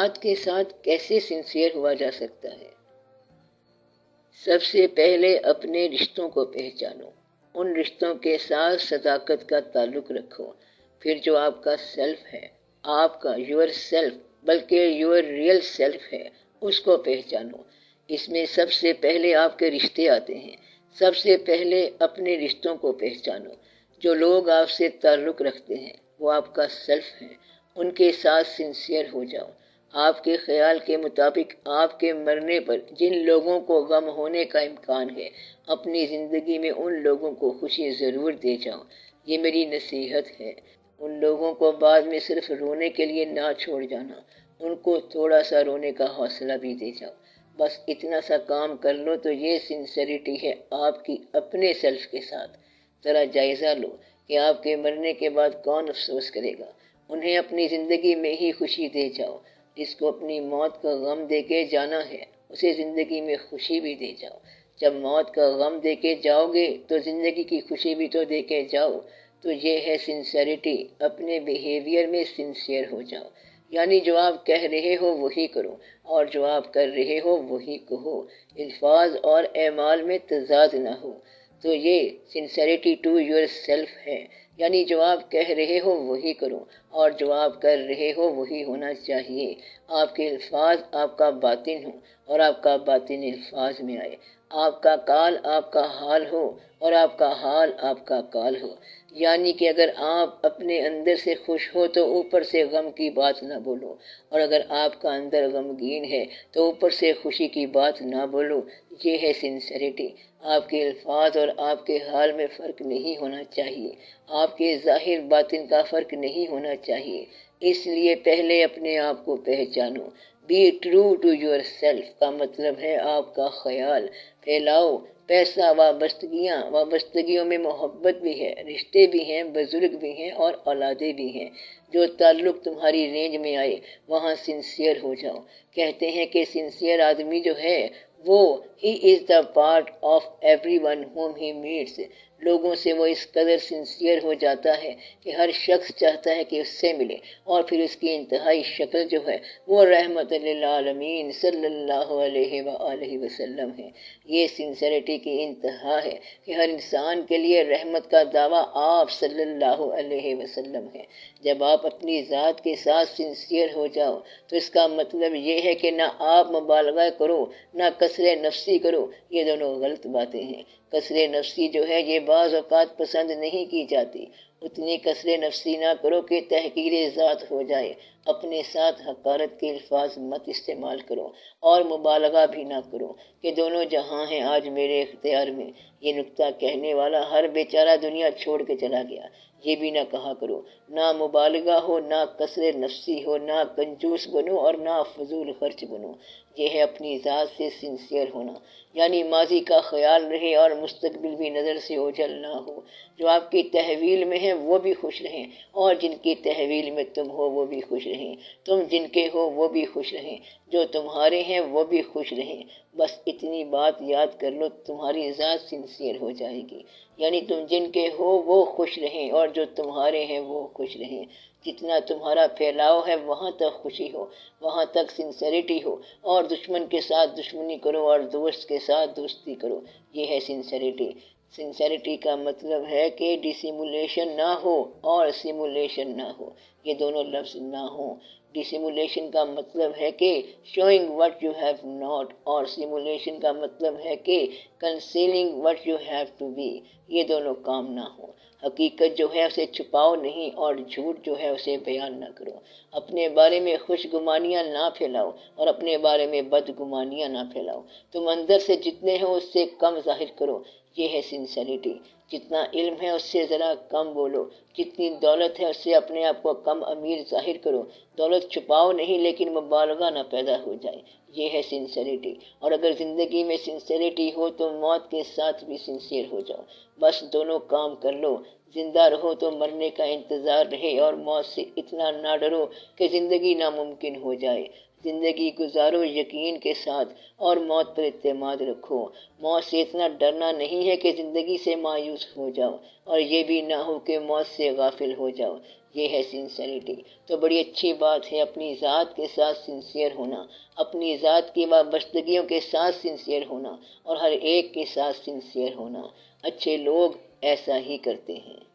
ذات کے ساتھ کیسے سنسیئر ہوا جا سکتا ہے؟ سب سے پہلے اپنے رشتوں کو پہچانو، ان رشتوں کے ساتھ صداقت کا تعلق رکھو، پھر جو آپ کا سیلف ہے، آپ کا یور سیلف بلکہ یور ریئل سیلف ہے، اس کو پہچانو۔ اس میں سب سے پہلے آپ کے رشتے آتے ہیں۔ سب سے پہلے اپنے رشتوں کو پہچانو۔ جو لوگ آپ سے تعلق رکھتے ہیں وہ آپ کا سیلف ہے، ان کے ساتھ سنسیئر ہو جاؤ۔ آپ کے خیال کے مطابق آپ کے مرنے پر جن لوگوں کو غم ہونے کا امکان ہے، اپنی زندگی میں ان لوگوں کو خوشی ضرور دے جاؤ۔ یہ میری نصیحت ہے۔ ان لوگوں کو بعد میں صرف رونے کے لیے نہ چھوڑ جانا، ان کو تھوڑا سا رونے کا حوصلہ بھی دے جاؤ۔ بس اتنا سا کام کر لو تو یہ سنسیریٹی ہے آپ کی اپنے سیلف کے ساتھ۔ ذرا جائزہ لو کہ آپ کے مرنے کے بعد کون افسوس کرے گا۔ انہیں اپنی زندگی میں ہی خوشی دے جاؤ۔ جس کو اپنی موت کا غم دے کے جانا ہے اسے زندگی میں خوشی بھی دے جاؤ۔ جب موت کا غم دے کے جاؤ گے تو زندگی کی خوشی بھی تو دے کے جاؤ۔ تو یہ ہے سنسیریٹی۔ اپنے بیہیویئر میں سنسیئر ہو جاؤ، یعنی جو آپ کہہ رہے ہو وہی کرو اور جو آپ کر رہے ہو وہی کہو۔ الفاظ اور اعمال میں تضاد نہ ہو۔ تو یہ سنسیریٹی ٹو یور سیلف ہے، یعنی جو آپ کہہ رہے ہو وہی کرو اور جو آپ کر رہے ہو وہی ہونا چاہیے۔ آپ کے الفاظ آپ کا باطن ہو اور آپ کا باطن الفاظ میں آئے۔ آپ کا قال آپ کا حال ہو اور آپ کا حال آپ کا قال ہو۔ یعنی کہ اگر آپ اپنے اندر سے خوش ہو تو اوپر سے غم کی بات نہ بولو، اور اگر آپ کا اندر غمگین ہے تو اوپر سے خوشی کی بات نہ بولو۔ یہ ہے سنسیریٹی۔ آپ کے الفاظ اور آپ کے حال میں فرق نہیں ہونا چاہیے۔ آپ کے ظاہر باطن کا فرق نہیں ہونا چاہیے۔ اس لیے پہلے اپنے آپ کو پہچانو۔ Be true to your self کا مطلب ہے آپ کا خیال پھیلاؤ۔ پیسہ، وابستگیوں میں محبت بھی ہے، رشتے بھی ہیں، بزرگ بھی ہیں اور اولادیں بھی ہیں۔ جو تعلق تمہاری رینج میں آئے وہاں سنسیئر ہو جاؤ۔ کہتے ہیں کہ سنسیئر آدمی جو ہے وہ ہی is the part of everyone whom he meets. لوگوں سے وہ اس قدر سنسیئر ہو جاتا ہے کہ ہر شخص چاہتا ہے کہ اس سے ملے، اور پھر اس کی انتہائی شکل جو ہے وہ رحمت للعالمین صلی اللہ علیہ وآلہ وسلم ہے۔ یہ سنسیریٹی کی انتہا ہے کہ ہر انسان کے لیے رحمت کا دعویٰ آپ صلی اللہ علیہ وسلم ہے۔ جب آپ اپنی ذات کے ساتھ سنسیئر ہو جاؤ تو اس کا مطلب یہ ہے کہ نہ آپ مبالغہ کرو نہ کثر نفسی کرو۔ یہ دونوں غلط باتیں ہیں۔ کثر نفسی جو ہے یہ بعض اوقات پسند نہیں کی جاتی۔ اتنی کثر نفسی نہ کرو کہ تحقیر ذات ہو جائے۔ اپنے ساتھ حقارت کے الفاظ مت استعمال کرو اور مبالغہ بھی نہ کرو کہ دونوں جہاں ہیں آج میرے اختیار میں۔ یہ نکتہ کہنے والا ہر بیچارہ دنیا چھوڑ کے چلا گیا۔ یہ بھی نہ کہا کرو، نہ مبالغہ ہو، نہ کثر نفسی ہو، نہ کنجوس بنو اور نہ فضول خرچ بنو۔ یہ ہے اپنی ذات سے سنسیئر ہونا، یعنی ماضی کا خیال رہے اور مستقبل بھی نظر سے اوجھل نہ ہو۔ جو آپ کی تحویل میں ہیں وہ بھی خوش رہیں اور جن کی تحویل میں تم ہو وہ بھی خوش رہیں۔ تم جن کے ہو وہ بھی خوش رہیں، جو تمہارے ہیں وہ بھی خوش رہیں۔ بس اتنی بات یاد کر لو، تمہاری ذات سنسیئر ہو جائے گی۔ یعنی تم جن کے ہو وہ خوش رہیں اور جو تمہارے ہیں وہ خوش رہیں۔ جتنا تمہارا پھیلاؤ ہے وہاں تک خوشی ہو، وہاں تک سنسیریٹی ہو، اور دشمن کے ساتھ دشمنی کرو اور دوست کے ساتھ دوستی کرو۔ یہ ہے سنسیریٹی۔ سنسیریٹی کا مطلب ہے کہ ڈسیمولیشن نہ ہو اور سیمولیشن نہ ہو، یہ دونوں لفظ نہ ہوں۔ ڈسیمولیشن کا مطلب ہے کہ showing what you have not, اور سیمولیشن کا مطلب ہے کہ concealing what you have to be. یہ دونوں کام نہ ہوں۔ حقیقت جو ہے اسے چھپاؤ نہیں اور جھوٹ جو ہے اسے بیان نہ کرو۔ اپنے بارے میں خوش گمانیاں نہ پھیلاؤ اور اپنے بارے میں بد گمانیاں نہ پھیلاؤ۔ تم اندر سے جتنے ہو اس سے کم ظاہر کرو۔ یہ ہے سنسیریٹی۔ جتنا علم ہے اس سے ذرا کم بولو، جتنی دولت ہے اس سے اپنے آپ کو کم امیر ظاہر کرو۔ دولت چھپاؤ نہیں لیکن مبالغہ نہ پیدا ہو جائے۔ یہ ہے سنسیریٹی۔ اور اگر زندگی میں سنسیریٹی ہو تو موت کے ساتھ بھی سنسیئر ہو جاؤ۔ بس دونوں کام کر لو۔ زندہ رہو تو مرنے کا انتظار رہے اور موت سے اتنا نہ ڈرو کہ زندگی ناممکن ہو جائے۔ زندگی گزارو یقین کے ساتھ اور موت پر اعتماد رکھو۔ موت سے اتنا ڈرنا نہیں ہے کہ زندگی سے مایوس ہو جاؤ، اور یہ بھی نہ ہو کہ موت سے غافل ہو جاؤ۔ یہ ہے سنسیئرٹی۔ تو بڑی اچھی بات ہے اپنی ذات کے ساتھ سنسیئر ہونا، اپنی ذات کی وابستگیوں کے ساتھ سنسیئر ہونا، اور ہر ایک کے ساتھ سنسیئر ہونا۔ اچھے لوگ ایسا ہی کرتے ہیں۔